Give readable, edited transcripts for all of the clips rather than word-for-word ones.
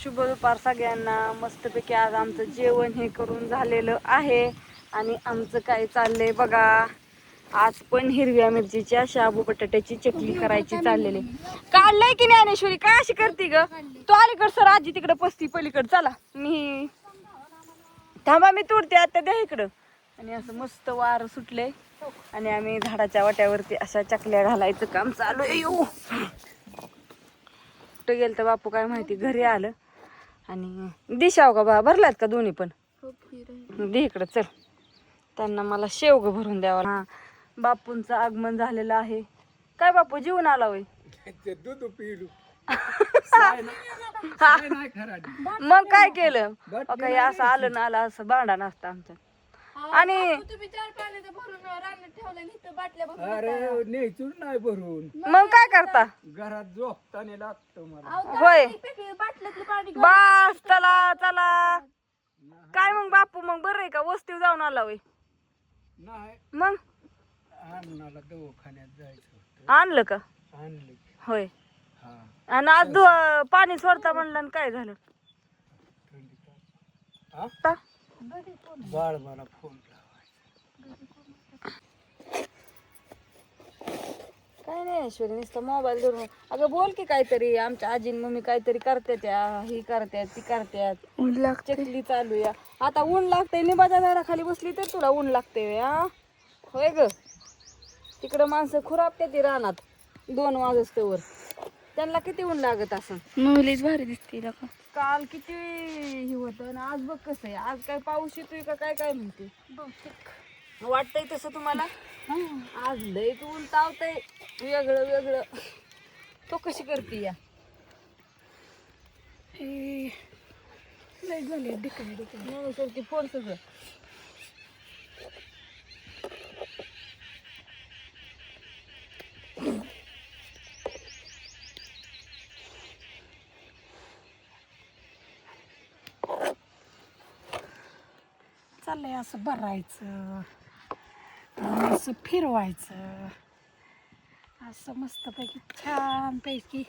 शुभ दुपार सगळ्यांना. मस्तपैकी आज आमचं जेवण हे करून झालेलं आहे आणि आमचं काय चाललंय बघा. आज पण हिरव्या मिरचीच्या शाबू बटाट्याची चटणी करायची चाललेली. काढलंय की ज्ञानेश्वरी काय अशी करते ग तू? अलीकड सर आजी तिकडे पसती पलीकड. चला मी थांबा मी तोडते आता द्या इकडं. आणि असं मस्त वार सुटले आणि आम्ही झाडाच्या वाट्यावरती अशा चकल्या घालायचं काम चालू आहे. कुठं गेलं तर बापू काय माहिती घरी आलं. आणि दिशाव का बा भरलात का दोन्ही पण? दे इकडं चल. त्यांना मला शेवग भरून द्यावा. हा बापूंचं आगमन झालेलं आहे. काय बापू जेवून आला होय? मग काय केलं काही असं आलं ना आलं असं भांडण असतं आमचं. आणि नाही भरून मग काय करता घरात झोपताना लागतो मला. होय बस चला चला. काय मग बापू मग बरं आहे का? वस्तीवर जाऊन आला होय? नाही मग अन्नाला दवाखान्यात जायचं होतं. आणलं का? आणलं होय. हा आणि आज पाणी सोडता म्हणलं आणि काय झालं? आता बाळ मला फोन काय नाही ऐश्वर्या नुसतं मोबाईल धरून. अगं बोल की काहीतरी. आमच्या आजीन मम्मी काहीतरी करते त्या ही करत्यात ती करत्यात. ऊन लागते चकली चालू या. आता ऊन लागतंय निंबाच्या झाडाखाली बसली तर तुला ऊन लागते होय ग. तिकडं माणसं खुरापते ती रानात 2 वाजस्तवर. त्यांना किती ऊन लागत असं. मुलीच भारी दिसते का? काल किती हे होतं आणि आज बघ कसं आहे. आज काय पाऊस येतोय का काय काय म्हणते. वाटतंय तसं तुम्हाला? आज लय ऊन तावतंय वेगळं वेगळं. तो कशी करते या लय झाले ढिकडी फोड सगळं. चाललंय असं भरायचं असं फिरवायचं असं मस्तपैकी छान पैकी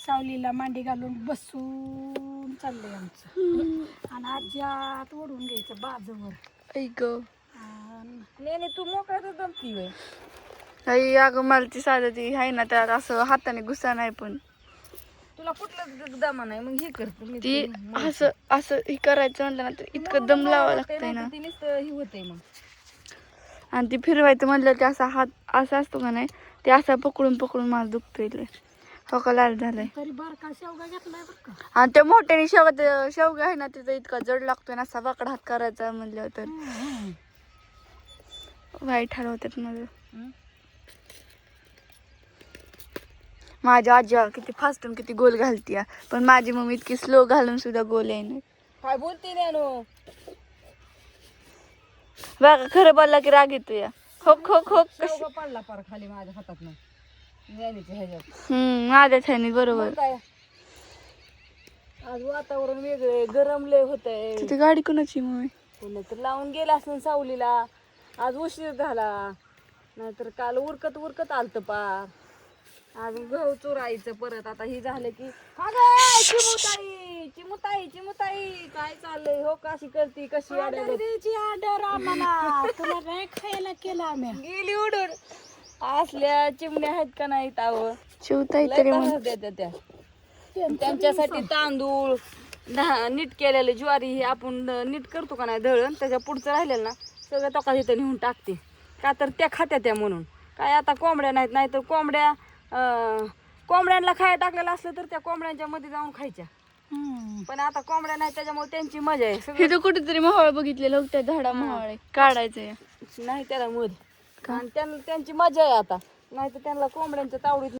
सावलीला मांडी घालून बसून चाललंय आमचं. आणि आज्यात ओढून घ्यायचं बाजूवर. ऐक नाही तू मोकळा तर जमती होय. आई अगं मला ती साधं ती आहे ना त्यात असं हाताने घुसा नाही. पण तुला कुठलं दमा नाही मग हे करत मी ती असं असं हे करायचं म्हणलं ना तर इतकं दम लावावं लागतंय ना. ती नुसतं हे होतंय मग. आणि ती फिरवायचं म्हणलं की असा हात असा असतो का नाही ते असा पकडून पकडून मला दुखतोय. हो का लाल झालाय. तरी बारका शेवगा घेतलाय बरं का. आणि त्या मोठ्याने शेवगा आहे ना तिथं इतका जड लागतोय ना. असा वाकडा हात करायचा म्हणलं तर वाईट हाल होतात माझं. माझ्या आजी किती फास्ट किती गोल घालती पण माझी मम्मी इतकी स्लो घालून सुद्धा गोल आहे ना. काय बोलते नाही बघा खरं बोलला की राग येतो या. होक होक होक शेवगा पडला पार खाली माझ्या हातात ना ह्याच्यात. माझ्या ह्यानी बरोबर. काय आज वातावरण वेगळे गरम लय होतंय. तिथे गाडी कोणाची मम्मी? पुन्हा तर लावून गेला असं सावलीला. आज उशीर झाला नाहीतर काल उरकत उरकत आलत पार. आज गहू चुरायचं परत. आता ही झालं की चिमुताई चिमुताई चिमुताई काय चाललंय हो कशी करती कशी ऑर्डर आम्हाला तुला काय खायला केलं आम्ही. गेली उडून. असल्या चिमण्या आहेत का नाही तावं शिवताई तरी त्या त्यांच्यासाठी तांदूळ नीट केलेले ज्वारी हे आपण नीट करतो का नाही दळण त्याच्या पुढचं राहिलेलं ना सगळं टोका तिथं नेऊन टाकते. का तर त्या खात्या त्या म्हणून. काय आता कोंबड्या नाहीत नाही तर कोंबड्यांना खायला टाकलेलं असलं तर त्या कोंबड्यांच्या मध्ये जाऊन खायच्या. पण आता कोंबड्या नाही त्याच्यामुळे त्यांची मजा आहे. हे तर कुठेतरी मोहळ बघितलेलं त्या झाडा मोहळ काढायचंय नाही त्याला मध आणि त्यांची मजा आहे आता. नाही तर त्यांना कोंबड्यांच्या तावडीत